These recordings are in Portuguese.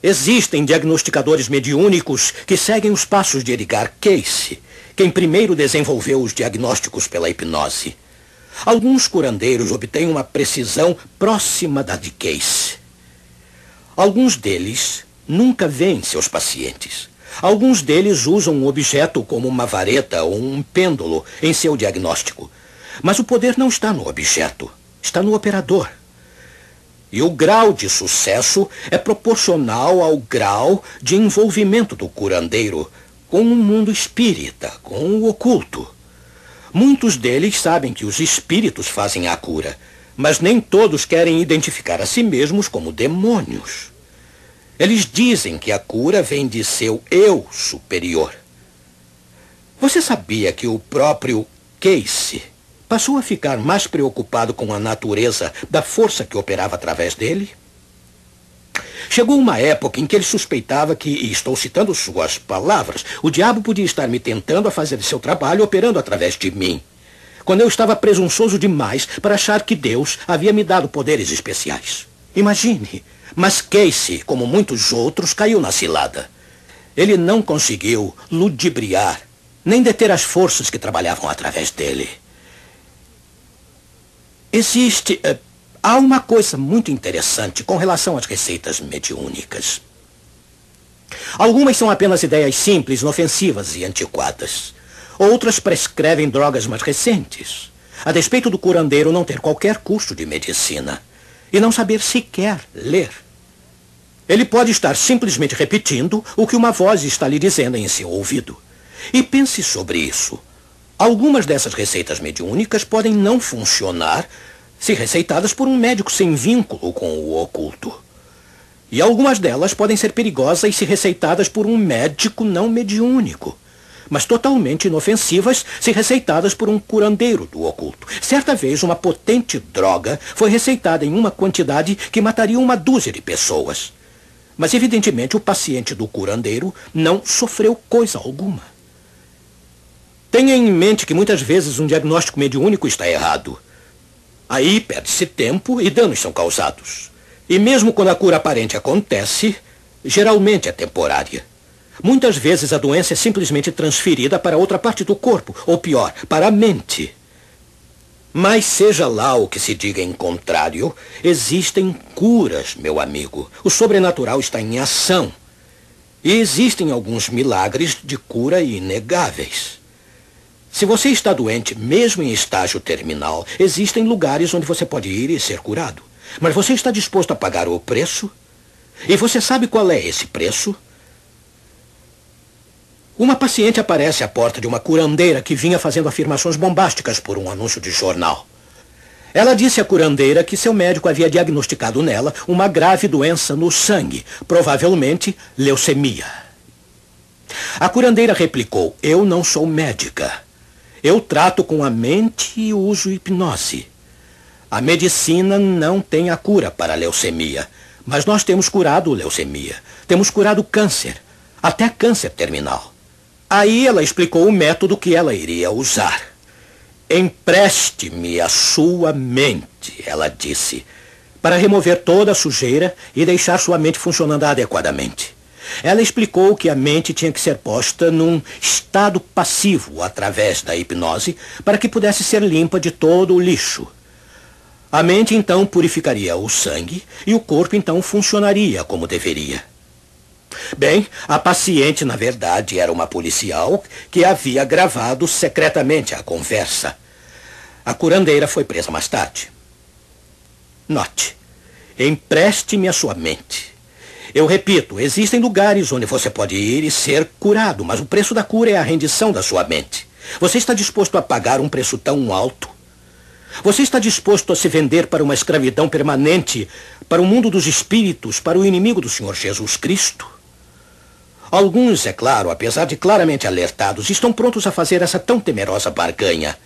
Existem diagnosticadores mediúnicos que seguem os passos de Edgar Cayce, quem primeiro desenvolveu os diagnósticos pela hipnose. Alguns curandeiros obtêm uma precisão próxima da de Cayce. Alguns deles nunca veem seus pacientes. Alguns deles usam um objeto como uma vareta ou um pêndulo em seu diagnóstico. Mas o poder não está no objeto, está no operador. E o grau de sucesso é proporcional ao grau de envolvimento do curandeiro com o mundo espírita, com o oculto. Muitos deles sabem que os espíritos fazem a cura, mas nem todos querem identificar a si mesmos como demônios. Eles dizem que a cura vem de seu eu superior. Você sabia que o próprio Cayce passou a ficar mais preocupado com a natureza da força que operava através dele? Chegou uma época em que ele suspeitava que, e estou citando suas palavras, o diabo podia estar me tentando a fazer seu trabalho operando através de mim, quando eu estava presunçoso demais para achar que Deus havia me dado poderes especiais. Imagine, mas Cayce, como muitos outros, caiu na cilada. Ele não conseguiu ludibriar, nem deter as forças que trabalhavam através dele. Há uma coisa muito interessante com relação às receitas mediúnicas. Algumas são apenas ideias simples, inofensivas e antiquadas. Outras prescrevem drogas mais recentes, a despeito do curandeiro não ter qualquer curso de medicina e não saber sequer ler. Ele pode estar simplesmente repetindo o que uma voz está lhe dizendo em seu ouvido. E pense sobre isso. Algumas dessas receitas mediúnicas podem não funcionar se receitadas por um médico sem vínculo com o oculto. E algumas delas podem ser perigosas se receitadas por um médico não mediúnico, mas totalmente inofensivas se receitadas por um curandeiro do oculto. Certa vez, uma potente droga foi receitada em uma quantidade que mataria uma dúzia de pessoas. Mas, evidentemente, o paciente do curandeiro não sofreu coisa alguma. Tenha em mente que muitas vezes um diagnóstico mediúnico está errado. Aí perde-se tempo e danos são causados. E mesmo quando a cura aparente acontece, geralmente é temporária. Muitas vezes a doença é simplesmente transferida para outra parte do corpo, ou pior, para a mente. Mas seja lá o que se diga em contrário, existem curas, meu amigo. O sobrenatural está em ação. E existem alguns milagres de cura inegáveis. Se você está doente, mesmo em estágio terminal, existem lugares onde você pode ir e ser curado. Mas você está disposto a pagar o preço? E você sabe qual é esse preço? Uma paciente aparece à porta de uma curandeira que vinha fazendo afirmações bombásticas por um anúncio de jornal. Ela disse à curandeira que seu médico havia diagnosticado nela uma grave doença no sangue, provavelmente leucemia. A curandeira replicou: "Eu não sou médica. Eu trato com a mente e uso hipnose. A medicina não tem a cura para a leucemia, mas nós temos curado leucemia, temos curado câncer, até câncer terminal." Aí ela explicou o método que ela iria usar. "Empreste-me a sua mente", ela disse, "para remover toda a sujeira e deixar sua mente funcionando adequadamente." Ela explicou que a mente tinha que ser posta num estado passivo através da hipnose para que pudesse ser limpa de todo o lixo. A mente então purificaria o sangue e o corpo então funcionaria como deveria. Bem, a paciente, na verdade, era uma policial que havia gravado secretamente a conversa. A curandeira foi presa mais tarde. Note, empreste-me a sua mente. Eu repito, existem lugares onde você pode ir e ser curado, mas o preço da cura é a rendição da sua mente. Você está disposto a pagar um preço tão alto? Você está disposto a se vender para uma escravidão permanente, para o mundo dos espíritos, para o inimigo do Senhor Jesus Cristo? Alguns, é claro, apesar de claramente alertados, estão prontos a fazer essa tão temerosa barganha.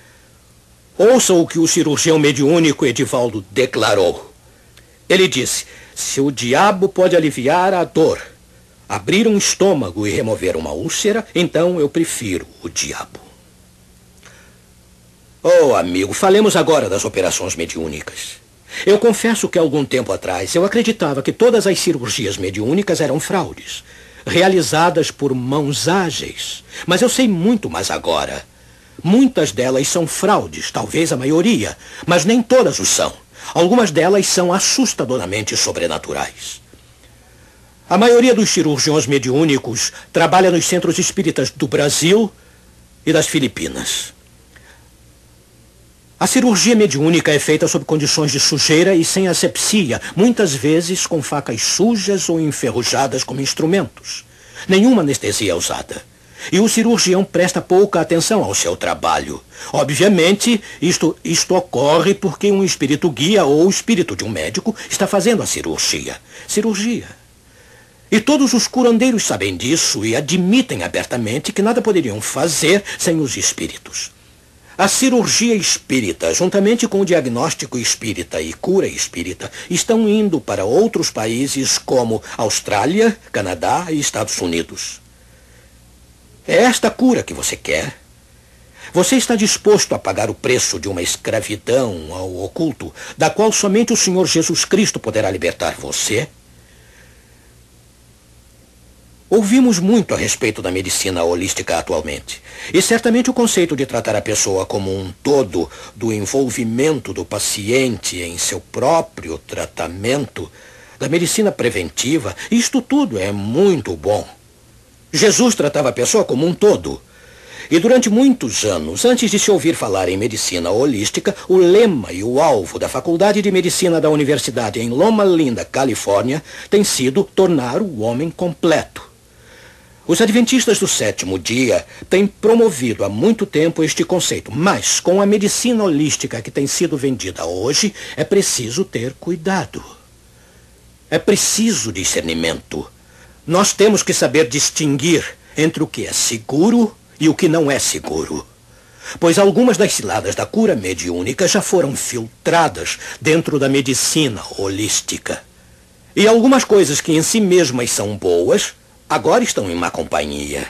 Ouça o que o cirurgião mediúnico Edivaldo declarou. Ele disse: "Se o diabo pode aliviar a dor, abrir um estômago e remover uma úlcera, então eu prefiro o diabo." Oh, amigo, falemos agora das operações mediúnicas. Eu confesso que algum tempo atrás eu acreditava que todas as cirurgias mediúnicas eram fraudes, realizadas por mãos ágeis. Mas eu sei muito mais agora. Muitas delas são fraudes, talvez a maioria, mas nem todas o são. Algumas delas são assustadoramente sobrenaturais. A maioria dos cirurgiões mediúnicos trabalha nos centros espíritas do Brasil e das Filipinas. A cirurgia mediúnica é feita sob condições de sujeira e sem asepsia, muitas vezes com facas sujas ou enferrujadas como instrumentos. Nenhuma anestesia é usada. E o cirurgião presta pouca atenção ao seu trabalho. Obviamente, isto ocorre porque um espírito guia ou o espírito de um médico está fazendo a cirurgia. E todos os curandeiros sabem disso e admitem abertamente que nada poderiam fazer sem os espíritos. A cirurgia espírita, juntamente com o diagnóstico espírita e cura espírita, estão indo para outros países como Austrália, Canadá e Estados Unidos. É esta cura que você quer? Você está disposto a pagar o preço de uma escravidão ao oculto, da qual somente o Senhor Jesus Cristo poderá libertar você? Ouvimos muito a respeito da medicina holística atualmente. E certamente o conceito de tratar a pessoa como um todo, do envolvimento do paciente em seu próprio tratamento, da medicina preventiva, isto tudo é muito bom. Jesus tratava a pessoa como um todo. E durante muitos anos, antes de se ouvir falar em medicina holística, o lema e o alvo da Faculdade de Medicina da Universidade em Loma Linda, Califórnia, tem sido tornar o homem completo. Os adventistas do sétimo dia têm promovido há muito tempo este conceito, mas com a medicina holística que tem sido vendida hoje, é preciso ter cuidado. É preciso discernimento. Nós temos que saber distinguir entre o que é seguro e o que não é seguro. Pois algumas das ciladas da cura mediúnica já foram filtradas dentro da medicina holística. E algumas coisas que em si mesmas são boas, agora estão em má companhia.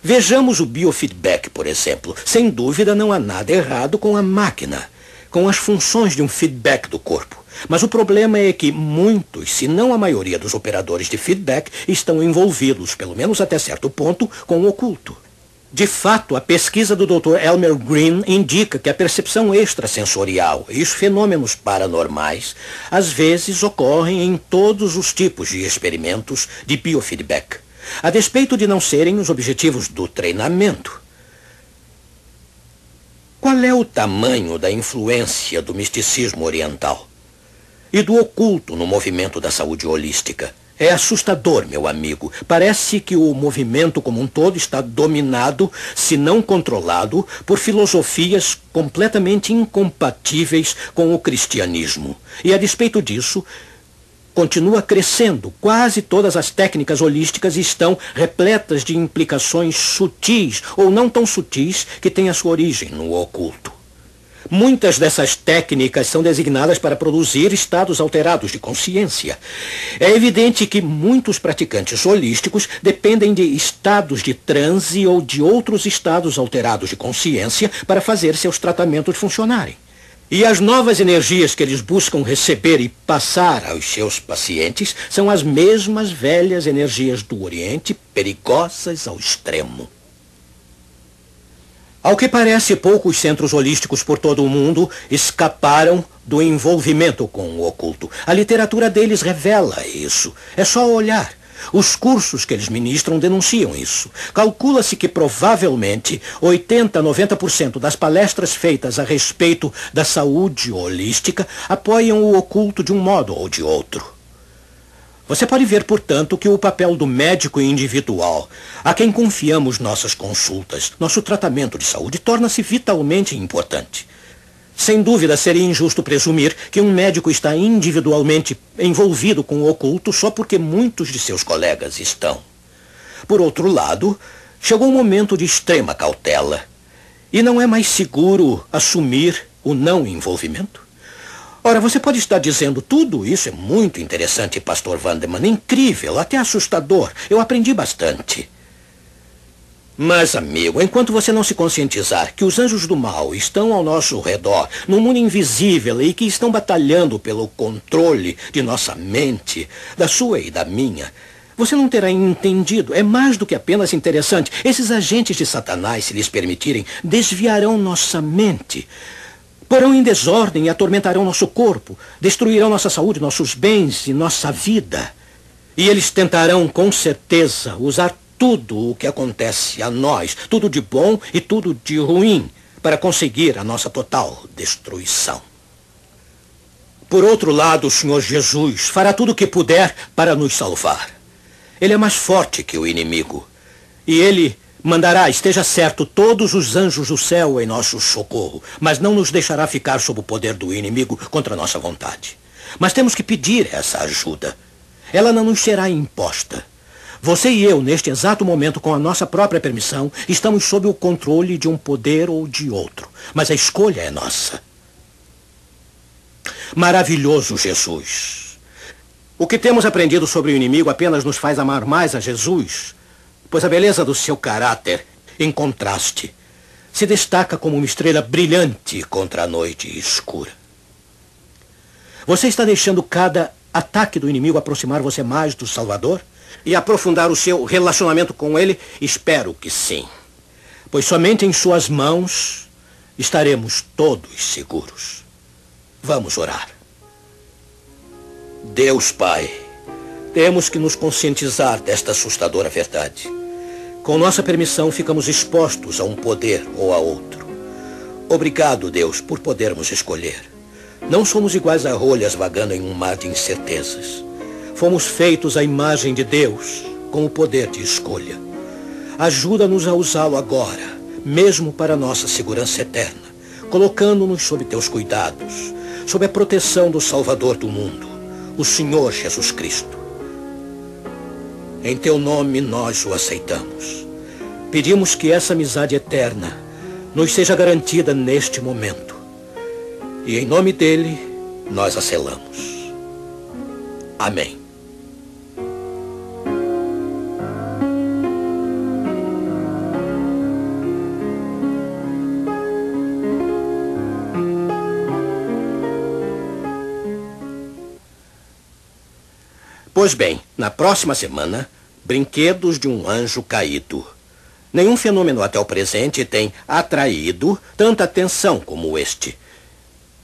Vejamos o biofeedback, por exemplo. Sem dúvida não há nada errado com a máquina, com as funções de um feedback do corpo. Mas o problema é que muitos, se não a maioria dos operadores de feedback, estão envolvidos, pelo menos até certo ponto, com o oculto. De fato, a pesquisa do Dr. Elmer Green indica que a percepção extrasensorial e os fenômenos paranormais às vezes ocorrem em todos os tipos de experimentos de biofeedback, a despeito de não serem os objetivos do treinamento. Qual é o tamanho da influência do misticismo oriental e do oculto no movimento da saúde holística? É assustador, meu amigo. Parece que o movimento como um todo está dominado, se não controlado, por filosofias completamente incompatíveis com o cristianismo. E a despeito disso, continua crescendo. Quase todas as técnicas holísticas estão repletas de implicações sutis ou não tão sutis que têm a sua origem no oculto. Muitas dessas técnicas são designadas para produzir estados alterados de consciência. É evidente que muitos praticantes holísticos dependem de estados de transe ou de outros estados alterados de consciência para fazer seus tratamentos funcionarem. E as novas energias que eles buscam receber e passar aos seus pacientes são as mesmas velhas energias do Oriente, perigosas ao extremo. Ao que parece, poucos centros holísticos por todo o mundo escaparam do envolvimento com o oculto. A literatura deles revela isso. É só olhar. Os cursos que eles ministram denunciam isso. Calcula-se que provavelmente 80% a 90% das palestras feitas a respeito da saúde holística apoiam o oculto de um modo ou de outro. Você pode ver, portanto, que o papel do médico individual, a quem confiamos nossas consultas, nosso tratamento de saúde, torna-se vitalmente importante. Sem dúvida, seria injusto presumir que um médico está individualmente envolvido com o oculto só porque muitos de seus colegas estão. Por outro lado, chegou um momento de extrema cautela. E não é mais seguro assumir o não envolvimento? Ora, você pode estar dizendo tudo isso é muito interessante, Pastor Vanderman, incrível, até assustador. Eu aprendi bastante. Mas, amigo, enquanto você não se conscientizar que os anjos do mal estão ao nosso redor, num mundo invisível e que estão batalhando pelo controle de nossa mente, da sua e da minha, você não terá entendido. É mais do que apenas interessante. Esses agentes de Satanás, se lhes permitirem, desviarão nossa mente. Porão em desordem e atormentarão nosso corpo. Destruirão nossa saúde, nossos bens e nossa vida. E eles tentarão, com certeza, usar tudo o que acontece a nós, tudo de bom e tudo de ruim, para conseguir a nossa total destruição. Por outro lado, o Senhor Jesus fará tudo o que puder para nos salvar. Ele é mais forte que o inimigo. E ele mandará, esteja certo, todos os anjos do céu em nosso socorro, mas não nos deixará ficar sob o poder do inimigo contra a nossa vontade. Mas temos que pedir essa ajuda. Ela não nos será imposta. Você e eu, neste exato momento, com a nossa própria permissão, estamos sob o controle de um poder ou de outro. Mas a escolha é nossa. Maravilhoso Jesus. O que temos aprendido sobre o inimigo apenas nos faz amar mais a Jesus, pois a beleza do seu caráter, em contraste, se destaca como uma estrela brilhante contra a noite escura. Você está deixando cada ataque do inimigo aproximar você mais do Salvador? E aprofundar o seu relacionamento com ele? Espero que sim. Pois somente em suas mãos estaremos todos seguros. Vamos orar. Deus Pai, temos que nos conscientizar desta assustadora verdade. Com nossa permissão, ficamos expostos a um poder ou a outro. Obrigado, Deus, por podermos escolher. Não somos iguais a rolhas vagando em um mar de incertezas. Fomos feitos à imagem de Deus, com o poder de escolha. Ajuda-nos a usá-lo agora, mesmo para nossa segurança eterna, colocando-nos sob teus cuidados, sob a proteção do Salvador do mundo, o Senhor Jesus Cristo. Em teu nome nós o aceitamos. Pedimos que essa amizade eterna nos seja garantida neste momento. E em nome dele nós a selamos. Amém. Pois bem, na próxima semana, Brinquedos de um Anjo Caído. Nenhum fenômeno até o presente tem atraído tanta atenção como este.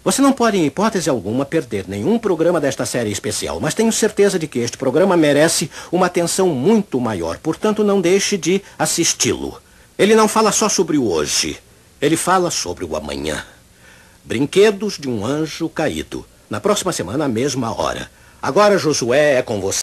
Você não pode, em hipótese alguma, perder nenhum programa desta série especial, mas tenho certeza de que este programa merece uma atenção muito maior, portanto não deixe de assisti-lo. Ele não fala só sobre o hoje, ele fala sobre o amanhã. Brinquedos de um Anjo Caído. Na próxima semana, à mesma hora. Agora, Josué, é com você.